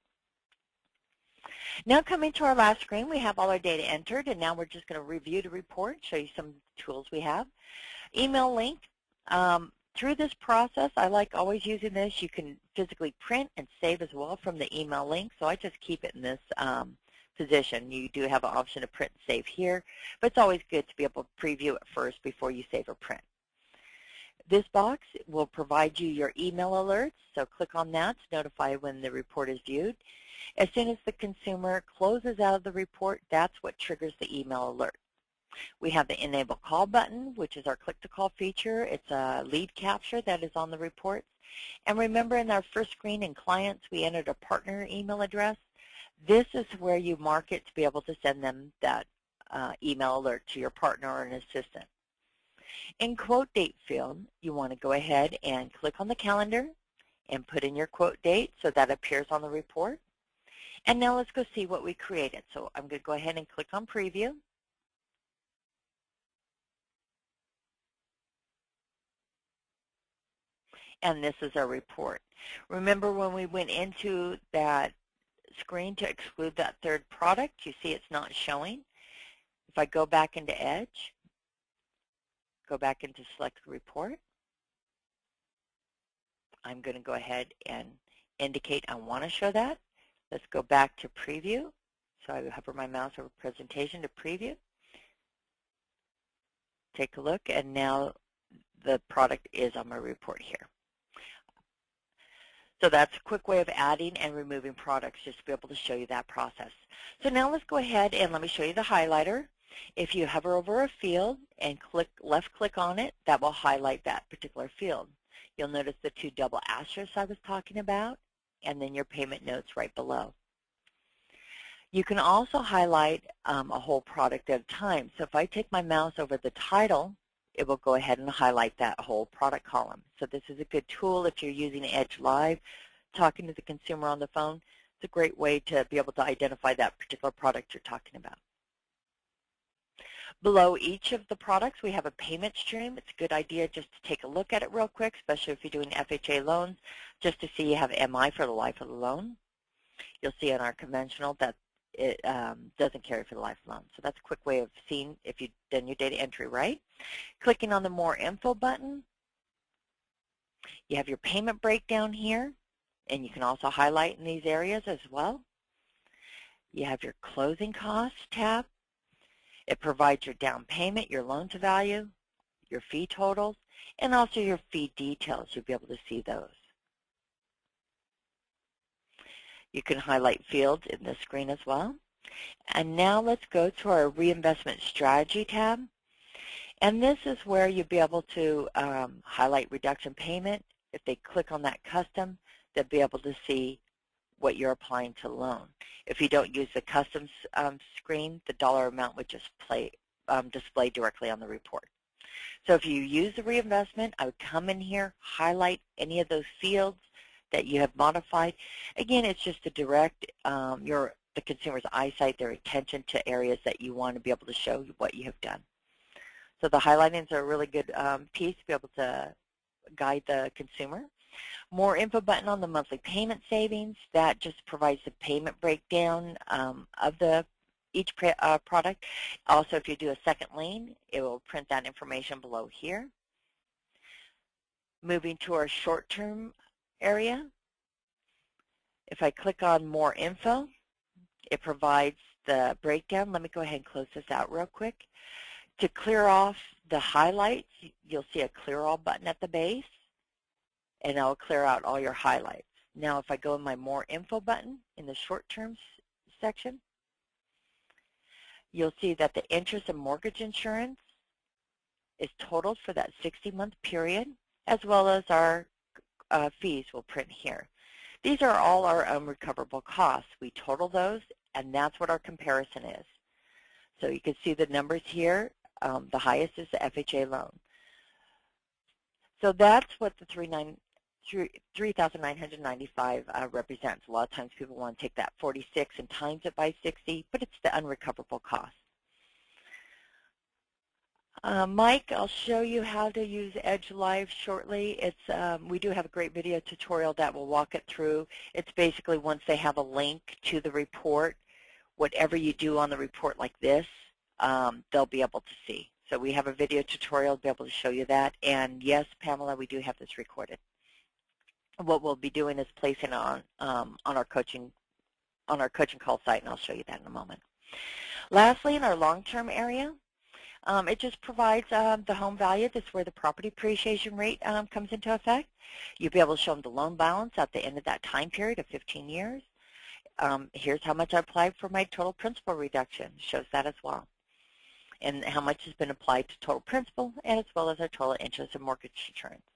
[SPEAKER 1] Now coming to our last screen, we have all our data entered, and now we're just going to review the report, show you some tools we have. Email link. Through this process, I like always using this. You can physically print and save as well from the email link, so I just keep it in this position. You do have an option to print and save here, but it's always good to be able to preview it first before you save or print. This box will provide you your email alerts, so click on that to notify when the report is viewed. As soon as the consumer closes out of the report, that's what triggers the email alert. We have the Enable Call button, which is our click-to-call feature. It's a lead capture that is on the reports. And remember, in our first screen in clients, we entered a partner email address. This is where you mark it to be able to send them that email alert to your partner or an assistant. In quote date field, you want to go ahead and click on the calendar and put in your quote date so that appears on the report. And now let's go see what we created. So I'm going to go ahead and click on preview. And this is our report. Remember when we went into that screen to exclude that third product, you see it's not showing. If I go back into Edge, go back into select report, I'm going to go ahead and indicate I want to show that. Let's go back to preview. So I hover my mouse over presentation to preview. Take a look, and now the product is on my report here. So that's a quick way of adding and removing products, just to be able to show you that process. So now let's go ahead and let me show you the highlighter. If you hover over a field and left click on it, that will highlight that particular field. You'll notice the two double asterisks I was talking about, and then your payment notes right below. You can also highlight a whole product at a time. So if I take my mouse over the title, it will go ahead and highlight that whole product column. So this is a good tool if you're using Edge Live, talking to the consumer on the phone. It's a great way to be able to identify that particular product you're talking about. Below each of the products, we have a payment stream. It's a good idea just to take a look at it real quick, especially if you're doing FHA loans, just to see you have MI for the life of the loan. You'll see on our conventional that it doesn't carry for the life of the loan. So that's a quick way of seeing if you've done your data entry right. Clicking on the More Info button, you have your payment breakdown here, and you can also highlight in these areas as well. You have your Closing Costs tab. It provides your down payment, your loan to value, your fee totals, and also your fee details. You'll be able to see those. You can highlight fields in this screen as well. And now let's go to our Reinvestment Strategy tab. And this is where you'll be able to highlight reduction payment, If they click on that custom, they'll be able to see what you're applying to the loan. If you don't use the custom screen, the dollar amount would just display directly on the report. So if you use the reinvestment, I would come in here, highlight any of those fields that you have modified. Again, it's just to direct the consumer's eyesight, their attention to areas that you want to be able to show what you have done. So the highlightings are a really good piece to be able to guide the consumer. More info button on the monthly payment savings. That just provides the payment breakdown of each product. Also, if you do a second lien, it will print that information below here. Moving to our short-term area, if I click on more info, it provides the breakdown. Let me go ahead and close this out real quick. To clear off the highlights, you'll see a clear all button at the base, and that will clear out all your highlights. Now if I go in my more info button in the short-term section, you'll see that the interest and mortgage insurance is totaled for that 60-month period, as well as our fees will print here. These are all our unrecoverable costs. We total those, and that's what our comparison is. So you can see the numbers here. The highest is the FHA loan. So that's what the $3,995 represents. A lot of times people want to take that 46 and times it by 60, but it's the unrecoverable cost. Mike, I'll show you how to use Edge Live shortly. We do have a great video tutorial that will walk it through. It's basically once they have a link to the report, whatever you do on the report like this, they'll be able to see. So we have a video tutorial to be able to show you that. And yes, Pamela, we do have this recorded. What we'll be doing is placing it on our coaching call site, and I'll show you that in a moment. Lastly, in our long-term area, it just provides the home value. That's where the property appreciation rate comes into effect. You'll be able to show them the loan balance at the end of that time period of 15 years. Here's how much I applied for my total principal reduction. Shows that as well. And how much has been applied to total principal, and as well as our total interest and mortgage insurance.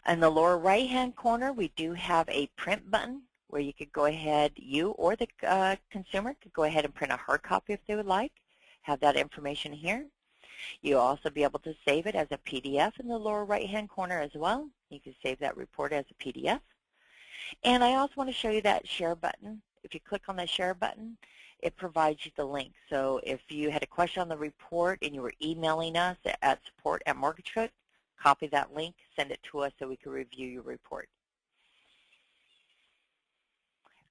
[SPEAKER 1] In the lower right-hand corner, we do have a print button where you could go ahead, you or the consumer could go ahead and print a hard copy if they would like. Have that information here. You'll also be able to save it as a PDF in the lower right-hand corner as well. You can save that report as a PDF. And I also want to show you that share button. If you click on that share button, it provides you the link. So if you had a question on the report and you were emailing us at support@MortgageCoach, copy that link, send it to us so we can review your report.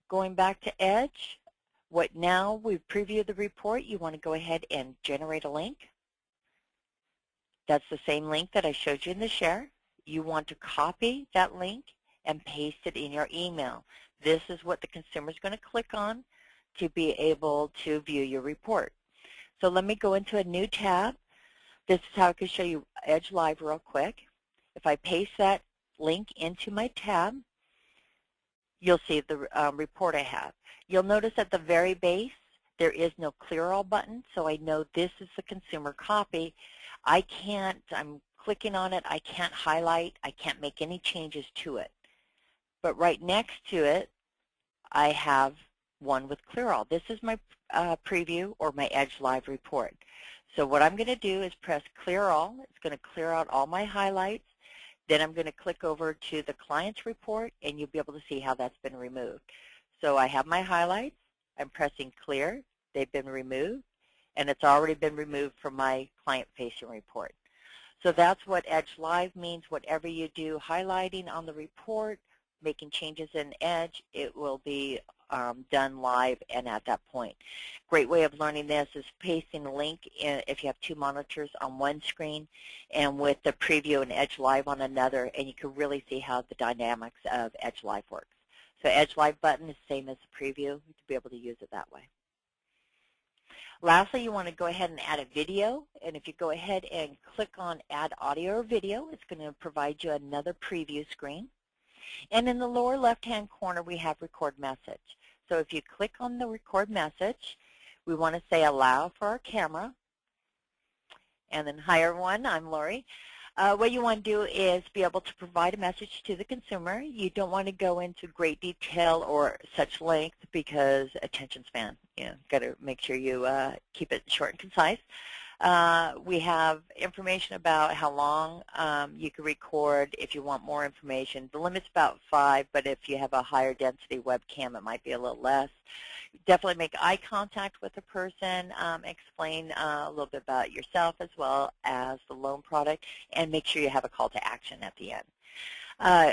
[SPEAKER 1] Going back to Edge, now we've previewed the report, you want to go ahead and generate a link. That's the same link that I showed you in the share. You want to copy that link and paste it in your email. This is what the consumer is going to click on to be able to view your report. So let me go into a new tab. This is how I can show you Edge Live real quick. If I paste that link into my tab, you'll see the report I have. You'll notice at the very base, there is no clear all button, so I know this is the consumer copy. I'm clicking on it, I can't highlight, I can't make any changes to it. But right next to it, I have one with clear all. This is my preview or my Edge Live report. So what I'm going to do is press clear all. It's going to clear out all my highlights. Then I'm going to click over to the client's report, and you'll be able to see how that's been removed. So I have my highlights. I'm pressing clear. They've been removed, and it's already been removed from my client-facing report. So that's what Edge Live means. Whatever you do, highlighting on the report, making changes in Edge, it will be done live and at that point. Great way of learning this is pasting a link if you have two monitors on one screen and with the preview and Edge Live on another, and you can really see how the dynamics of Edge Live works. So Edge Live button is the same as the preview to be able to use it that way. Lastly, you want to go ahead and add a video, and if you go ahead and click on Add Audio or Video, it's going to provide you another preview screen. And in the lower left-hand corner, we have Record Message. So if you click on the Record Message, we want to say Allow for our camera. And then, hi everyone, I'm Lori. What you want to do is be able to provide a message to the consumer. You don't want to go into great detail or such length because attention span. Got to make sure you keep it short and concise. We have information about how long you can record if you want more information. The limit's about 5, but if you have a higher density webcam, it might be a little less. Definitely make eye contact with the person, explain a little bit about yourself as well as the loan product, and make sure you have a call to action at the end.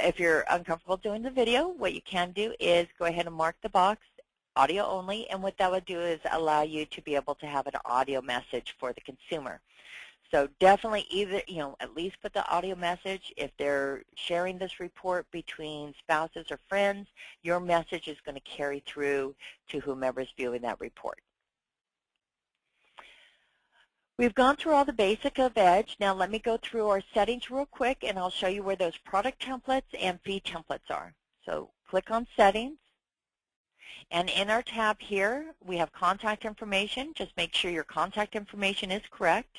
[SPEAKER 1] If you're uncomfortable doing the video, what you can do is go ahead and mark the box, audio only, and what that would do is allow you to be able to have an audio message for the consumer. So definitely either, at least put the audio message. If they're sharing this report between spouses or friends, your message is going to carry through to whomever's viewing that report. We've gone through all the basic of Edge. Now let me go through our settings real quick, and I'll show you where those product templates and fee templates are. So click on Settings. And in our tab here, we have contact information. Just make sure your contact information is correct.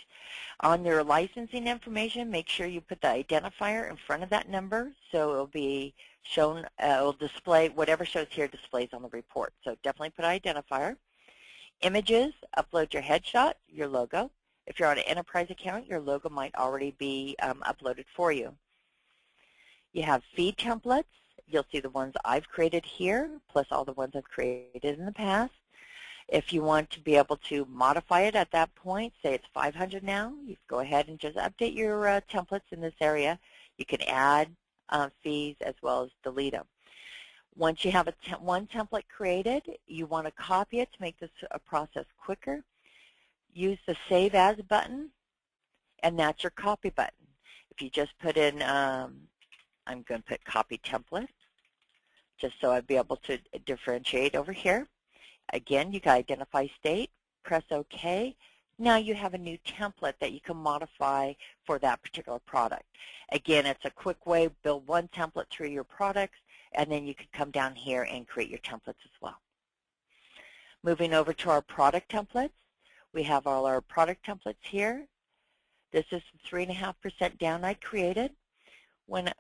[SPEAKER 1] On your licensing information, make sure you put the identifier in front of that number so it will be shown, it will display, whatever shows here displays on the report. So definitely put identifier. Images, upload your headshot, your logo. If you're on an enterprise account, your logo might already be uploaded for you. You have fee templates. You'll see the ones I've created here, plus all the ones I've created in the past. If you want to be able to modify it at that point, say it's 500 now, you go ahead and just update your templates in this area. You can add fees as well as delete them. Once you have one template created, you want to copy it to make this process quicker. Use the Save As button, and that's your copy button. If you just put in, I'm going to put copy template, just so I'd be able to differentiate over here. Again, you can identify state, press OK. Now you have a new template that you can modify for that particular product. Again, it's a quick way, build one template through your products, and then you can come down here and create your templates as well. Moving over to our product templates, we have all our product templates here. This is the 3.5% down I created. Okay.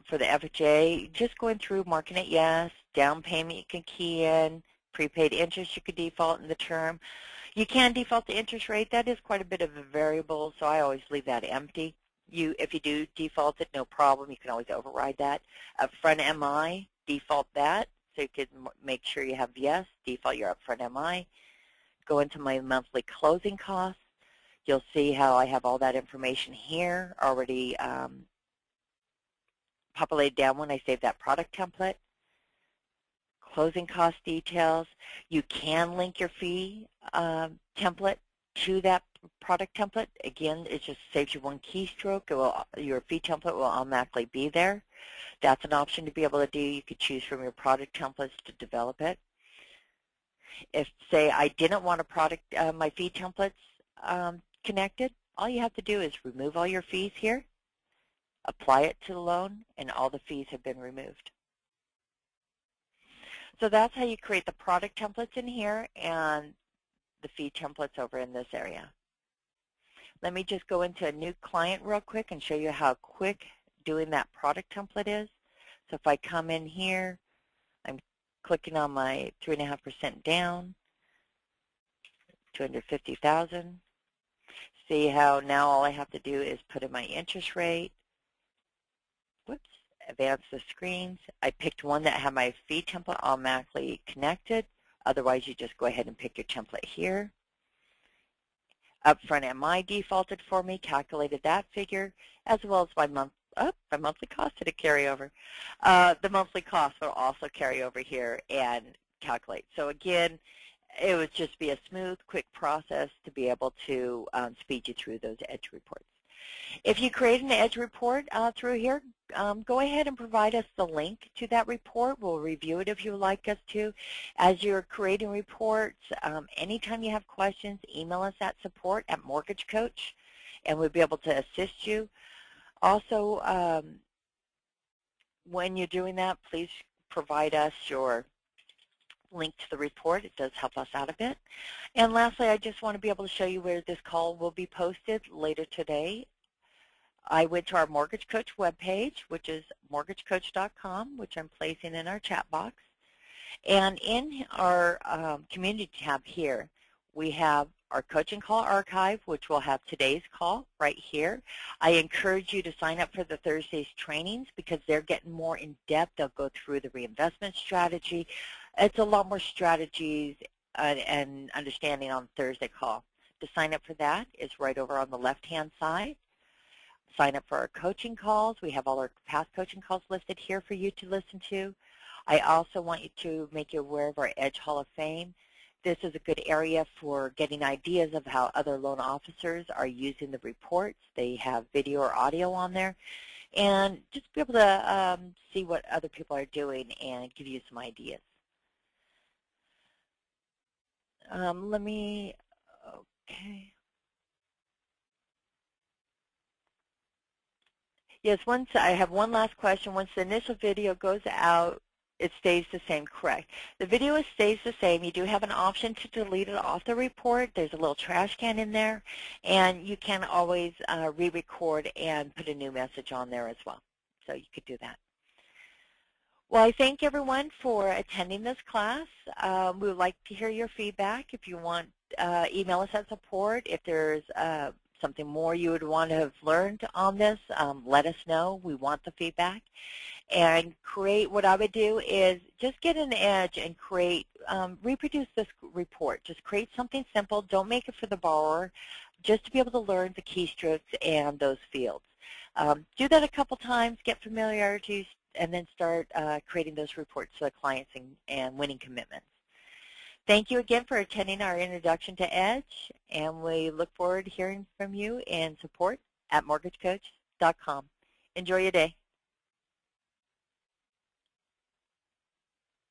[SPEAKER 1] For the FHA, just going through marking it yes, down payment you can key in, prepaid interest you could default in the term. You can default the interest rate. That is quite a bit of a variable, so I always leave that empty. If you do default it, no problem. You can always override that. Upfront MI, default that, so you can make sure you have yes, default your upfront MI. Go into my monthly closing costs. You'll see how I have all that information here already populated down when I save that product template. Closing cost details. You can link your fee template to that product template. Again, it just saves you one keystroke. Your fee template will automatically be there. That's an option to be able to do. You could choose from your product templates to develop it. If, say, I didn't want my fee templates connected, all you have to do is remove all your fees here, apply it to the loan, and all the fees have been removed. So that's how you create the product templates in here and the fee templates over in this area. Let me just go into a new client real quick and show you how quick doing that product template is. So if I come in here, I'm clicking on my 3.5% down, 250,000. See how now all I have to do is put in my interest rate. Whoops, advance the screens. I picked one that had my fee template automatically connected. Otherwise, you just go ahead and pick your template here. Upfront MI defaulted for me, calculated that figure, as well as my monthly cost did it carry over. The monthly cost will also carry over here and calculate. So again, it would just be a smooth, quick process to be able to speed you through those EDGE reports. If you create an EDGE report through here, go ahead and provide us the link to that report. We'll review it if you would like us to. As you're creating reports, anytime you have questions, email us at support@mortgagecoach, and we'll be able to assist you. Also, when you're doing that, please provide us your link to the report. It does help us out a bit. And lastly, I just want to be able to show you where this call will be posted later today. I went to our Mortgage Coach webpage, which is mortgagecoach.com, which I'm placing in our chat box. And in our community tab here, we have our coaching call archive, which will have today's call right here. I encourage you to sign up for the Thursday's trainings because they're getting more in depth. They'll go through the reinvestment strategy. It's a lot more strategies and understanding on Thursday call. To sign up for that is right over on the left-hand side. Sign up for our coaching calls. We have all our past coaching calls listed here for you to listen to. I also want you to make you aware of our EDGE Hall of Fame. This is a good area for getting ideas of how other loan officers are using the reports. They have video or audio on there. And just be able to see what other people are doing and give you some ideas. Okay. Yes, I have one last question. Once the initial video goes out, it stays the same, correct. The video stays the same. You do have an option to delete it off the report. There's a little trash can in there, and you can always re-record and put a new message on there as well. So you could do that. Well, I thank everyone for attending this class. We would like to hear your feedback. If you want, email us at support. If there's something more you would want to have learned on this, let us know. We want the feedback. And what I would do is just get an EDGE and reproduce this report. Just create something simple. Don't make it for the borrower, just to be able to learn the keystrokes and those fields. Do that a couple times, get familiarity, and then start creating those reports to the clients and winning commitments. Thank you again for attending our introduction to EDGE, and we look forward to hearing from you in support at mortgagecoach.com. Enjoy your day.